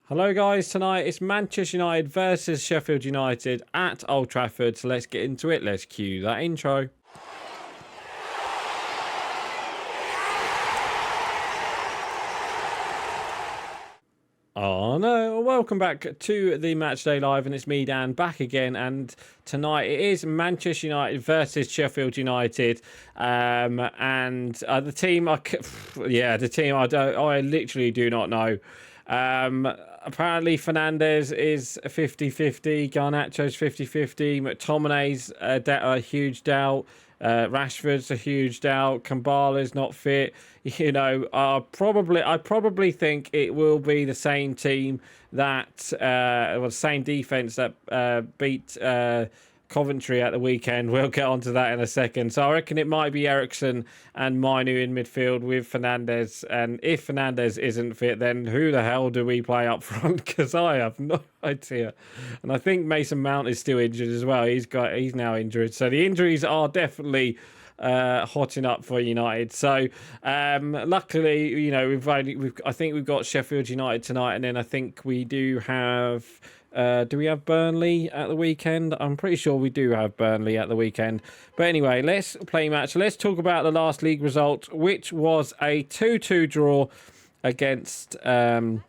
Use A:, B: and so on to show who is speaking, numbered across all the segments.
A: Hello guys, tonight it's Manchester United versus Sheffield United at Old Trafford, so let's get into it. Let's cue that intro. Oh no, welcome back to the Matchday Live, and it's me, Dan, back again, and tonight it is Manchester United versus Sheffield United, the team, I literally do not know. Apparently Fernandes is 50-50, Garnacho's 50-50, McTominay's a huge doubt, Rashford's a huge doubt, Kambala's not fit. You know, I probably think it will be the same team that, the same defense that beat Coventry at the weekend. We'll get onto that in a second. So I reckon it might be Eriksen and Mainu in midfield with Fernandes. And if Fernandes isn't fit, then who the hell do we play up front? Because I have no idea. And I think Mason Mount is still injured as well. He's now injured. So the injuries are definitely hotting up for United. So luckily, you know, I think we've got Sheffield United tonight, and then I think we do have. Do we have Burnley at the weekend? I'm pretty sure we do have Burnley at the weekend. But anyway, let's play match. Let's talk about the last league result, which was a 2-2 draw against. Who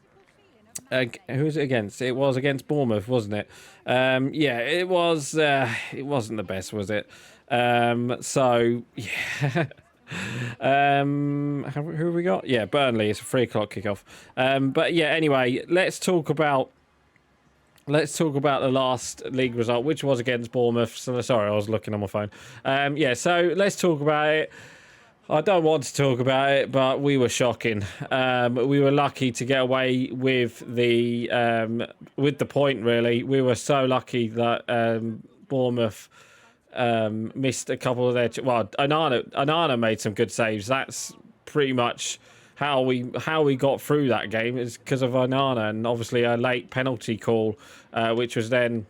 A: was it against? It was against Bournemouth, wasn't it? Yeah, it was. It wasn't the best, was it? So yeah. Who have we got? Yeah, Burnley. It's a 3 o'clock kickoff. But yeah, anyway, let's talk about the last league result, which was against Bournemouth. So sorry, I was looking on my phone. Yeah, so let's talk about it. I don't want to talk about it, but we were shocking. We were lucky to get away with the point. Really, we were so lucky that Bournemouth missed a couple of their. Well, Onana made some good saves. That's pretty much how we got through that game, is because of Onana, and obviously a late penalty call, which was then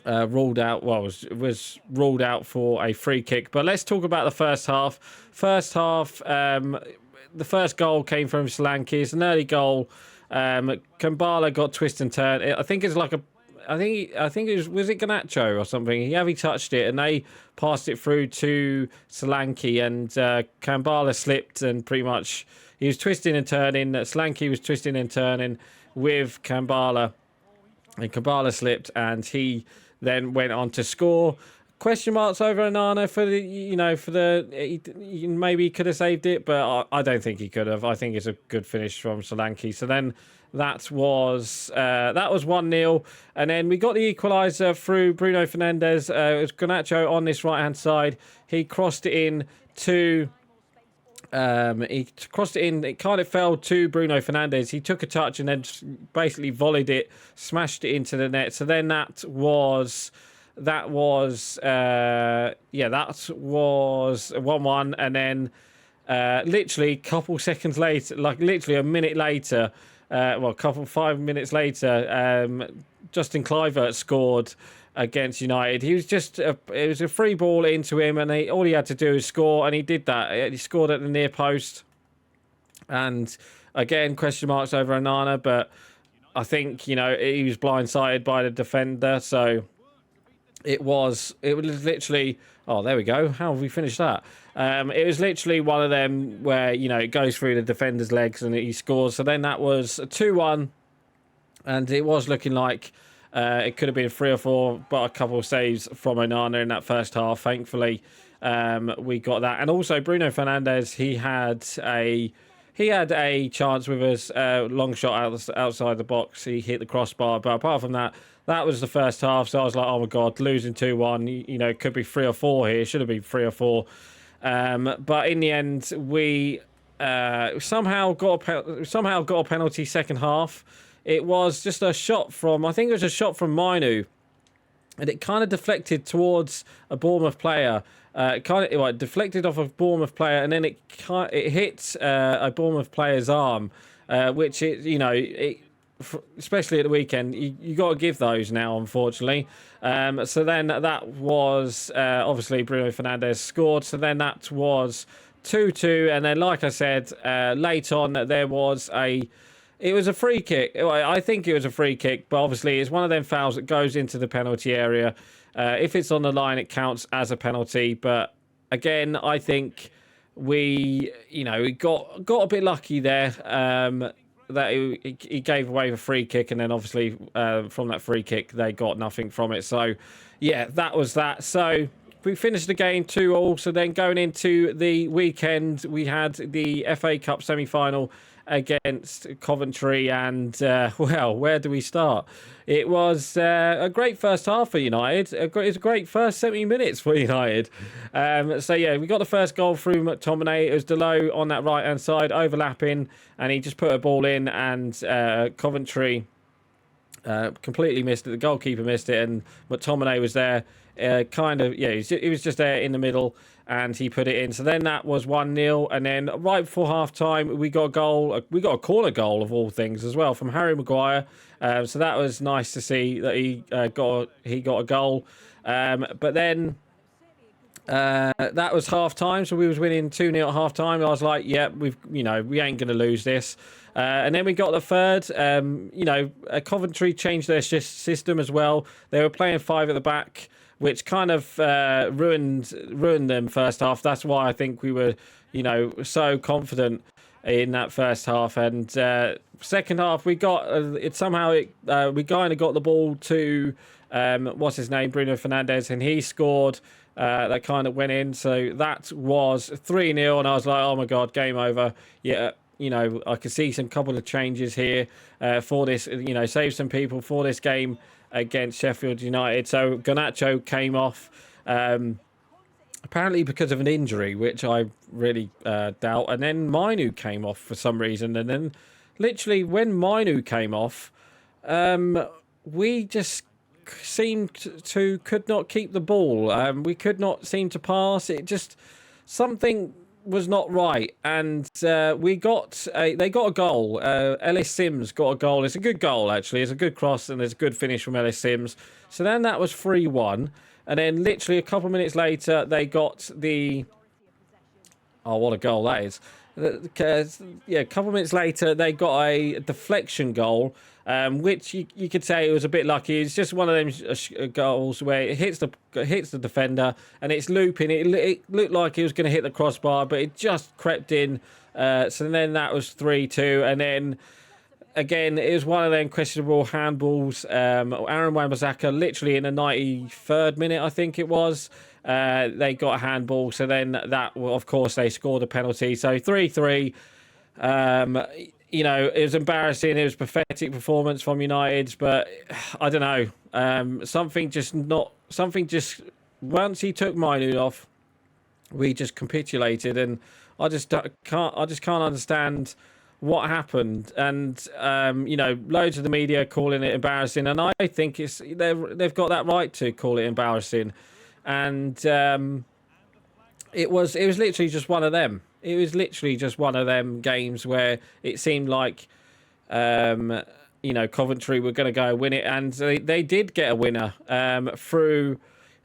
A: ruled out. Well, was ruled out for a free kick. But let's talk about the first half. The first goal came from Solanke. It's an early goal. Kambala got twist and turn. I think it's like a. I think it was it Garnacho or something. He touched it, and they passed it through to Solanke, and Kambala slipped, and pretty much he was twisting and turning. Solanke was twisting and turning with Kambala, and Kambala slipped, and he then went on to score. Question marks over Onana maybe he could have saved it, but I don't think he could have. I think it's a good finish from Solanke. So then that was 1-0, and then we got the equaliser through Bruno Fernandes. It was Garnacho on this right hand side. He crossed it in to. It kind of fell to Bruno Fernandes. He took a touch and then basically volleyed it, smashed it into the net. So then that was 1-1, and then literally a couple seconds later, like literally a minute later, 5 minutes later, Justin Kluivert scored against United. He was it was a free ball into him, and all he had to do is score, and he did that. He scored at the near post, and again, question marks over Onana, but I think, you know, he was blindsided by the defender, so it was literally. Oh, there we go. How have we finished that? It was literally one of them where, you know, it goes through the defender's legs and he scores. So then that was a 2-1, and it was looking like it could have been 3 or 4, but a couple of saves from Onana in that first half. Thankfully, we got that. And also Bruno Fernandes, he had a chance with us, long shot outside the box. He hit the crossbar, but apart from that, that was the first half. So I was like, oh my God, losing 2-1, you know, it could be 3 or 4 here. It should have been 3 or 4. But in the end, we somehow got a penalty second half. It was just a shot from, I think it was a shot from Mainu, and it kind of deflected towards a Bournemouth player. It deflected off a Bournemouth player, and then it hit a Bournemouth player's arm, which especially at the weekend, you got to give those now, unfortunately. So then that was obviously Bruno Fernandes scored. So then that was 2-2, and then like I said, late on there was a It was a free kick. I think it was a free kick, but obviously it's one of them fouls that goes into the penalty area. If it's on the line, it counts as a penalty. But again, I think we got a bit lucky there. That he gave away the free kick, and then obviously from that free kick, they got nothing from it. So, yeah, that was that. So we finished the game 2-2. So then going into the weekend, we had the FA Cup semi-final against Coventry, and well, where do we start? It was a great first half for United. It was a great first 70 minutes for United. So yeah, we got the first goal through McTominay. It was Delo on that right hand side, overlapping, and he just put a ball in, and Coventry completely missed it. The goalkeeper missed it, and McTominay was there. He was just there in the middle, and he put it in. So then that was 1-0, and then right before half time, we got a goal. We got a corner goal of all things as well from Harry Maguire. So that was nice to see that he got a goal. But then that was half time, so we was winning 2-0 at half time. I was like, yeah, we ain't gonna lose this. And then we got the third. Coventry changed their system as well. They were playing 5 at the back, which kind of ruined them first half. That's why I think we were, so confident in that first half. And second half, we got we kind of got the ball to what's his name, Bruno Fernandes, and he scored. That kind of went in. So that was 3-0, and I was like, oh my god, game over. Yeah. I could see some couple of changes here for this, save some people for this game against Sheffield United. So Garnacho came off, apparently because of an injury, which I really doubt. And then Mainu came off for some reason. And then literally when Mainu came off, we just seemed to could not keep the ball. We could not seem to pass. It just, something was not right, and they got a goal. Ellis Sims got a goal. It's a good goal, actually. It's a good cross, and it's a good finish from Ellis Sims. So then that was 3-1, and then literally a couple of minutes later, they got the... Oh, what a goal that is. A couple of minutes later, they got a deflection goal, which you could say it was a bit lucky. It's just one of them goals where it hits the defender, and it's looping. It looked like it was going to hit the crossbar, but it just crept in. So then that was 3-2, and then again, it was one of them questionable handballs. Aaron Wan-Bissaka, literally in the 93rd minute, I think it was, they got a handball. So then that, well, of course, they scored a penalty. So 3-3. It was embarrassing. It was pathetic performance from United, but I don't know. Something just once he took Mainu off, we just capitulated, and I just can't understand what happened. And loads of the media calling it embarrassing, and I think they've got that right to call it embarrassing. And it was literally just one of them. It was literally just one of them games where it seemed like Coventry were going to go win it, and they did get a winner through.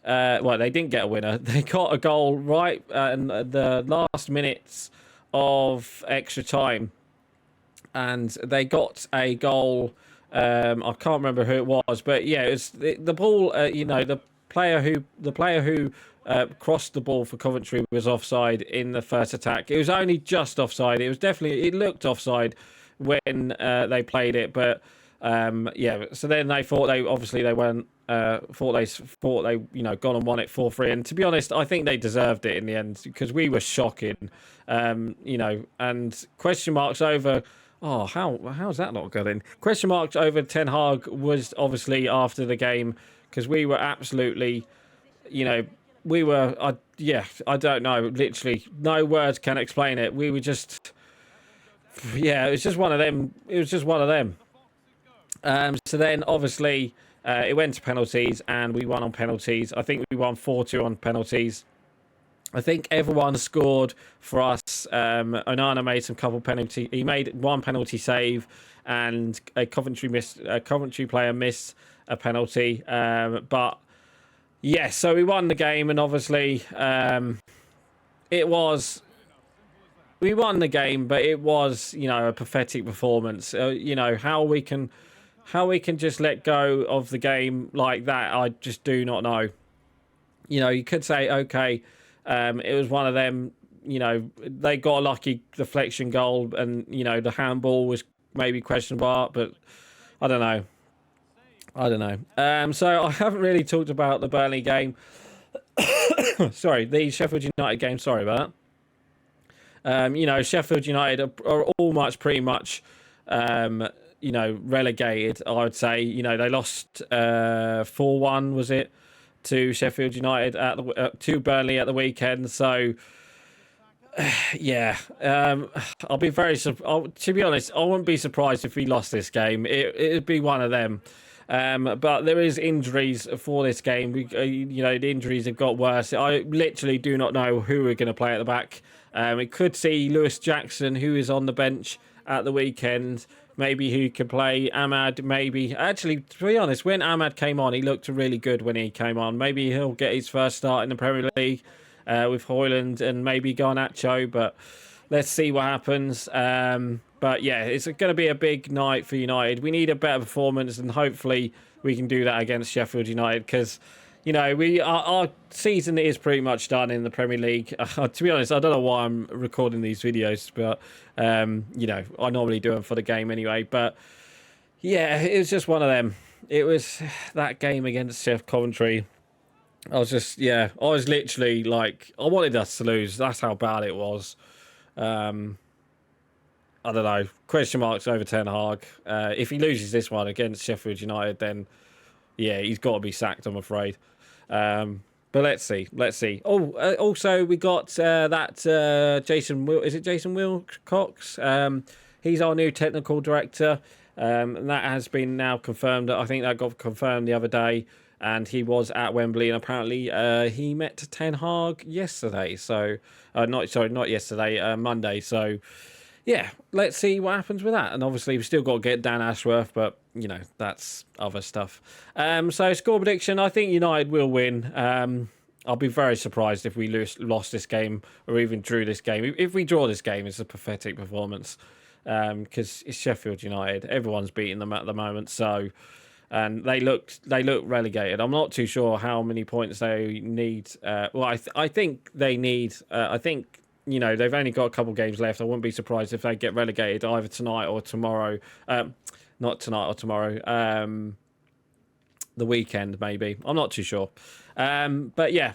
A: They didn't get a winner. They got a goal right in the last minutes of extra time, and they got a goal. I can't remember who it was, but yeah, it was the ball. The player who crossed the ball for Coventry was offside in the first attack. It was only just offside. It looked offside when they played it, but so then they thought they weren't. Thought they gone and won it 4-3, and to be honest, I think they deserved it in the end, because we were shocking. And question marks over. Oh, how's that not got in? Question marks over Ten Hag was obviously after the game, because we were absolutely, I don't know, literally no words can explain it. We were just, it was just one of them. So then obviously it went to penalties, and we won on penalties. I think we won 4-2 on penalties. I think everyone scored for us. Onana made some couple penalty. He made one penalty save, and a Coventry player missed a penalty. But yes, so we won the game, and obviously we we won the game, but it was, you know, a pathetic performance. You know, how we can just let go of the game like that, I just do not know. You know, you could say, okay, it was one of them. You know, they got a lucky deflection goal, and you know the handball was maybe questionable, but I don't know. So I haven't really talked about the Burnley game. Sorry, the Sheffield United game. Sorry about that. You know, Sheffield United are pretty much, you know, relegated. I would say. You know, they lost 4-1, was it, to Sheffield United to Burnley at the weekend. So yeah, I'll be to be honest, I wouldn't be surprised if we lost this game. It'd be one of them. But there is injuries for this game. You know, the injuries have got worse. I literally do not know who we're going to play at the back. We could see Lewis Jackson, who is on the bench at the weekend. Maybe who could play Ahmad. Maybe actually, to be honest, when Ahmad came on, he looked really good when he came on. Maybe he'll get his first start in the Premier League with Højlund and maybe Garnacho. But let's see what happens. But yeah, it's going to be a big night for United. We need a better performance, and hopefully we can do that against Sheffield United, because, you know, our season is pretty much done in the Premier League. To be honest, I don't know why I'm recording these videos, but, you know, I normally do them for the game anyway. But yeah, it was just one of them. It was that game against Coventry. I was literally like, I wanted us to lose. That's how bad it was. I don't know. Question marks over Ten Hag. If he loses this one against Sheffield United, then yeah, he's got to be sacked, I'm afraid. But let's see. Oh, also we got Jason. Is it Jason Wilcox? He's our new technical director, and that has been now confirmed. I think that got confirmed the other day, and he was at Wembley, and apparently he met Ten Hag yesterday. So not yesterday, Monday. So yeah, let's see what happens with that. And obviously, we've still got to get Dan Ashworth, but, you know, that's other stuff. So, score prediction, I think United will win. I'll be very surprised if we lost this game or even drew this game. If we draw this game, it's a pathetic performance, because it's Sheffield United. Everyone's beating them at the moment, so... And they look relegated. I'm not too sure how many points they need. I think they need... I think... You know, they've only got a couple of games left. I wouldn't be surprised if they get relegated either tonight or tomorrow. Not tonight or tomorrow. The weekend, maybe. I'm not too sure. But yeah,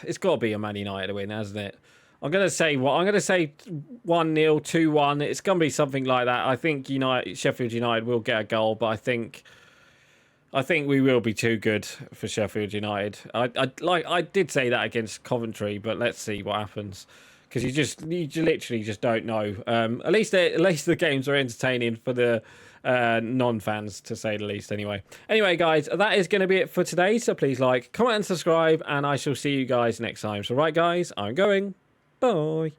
A: it's got to be a Man United win, hasn't it? I'm going to say 1-0, 2-1. It's going to be something like that. I think Sheffield United will get a goal, but I think we will be too good for Sheffield United. I did say that against Coventry, but let's see what happens. Because you literally just don't know. At least the games are entertaining for the non-fans, to say the least. Anyway, guys, that is going to be it for today. So please like, comment, and subscribe, and I shall see you guys next time. So right, guys, I'm going. Bye.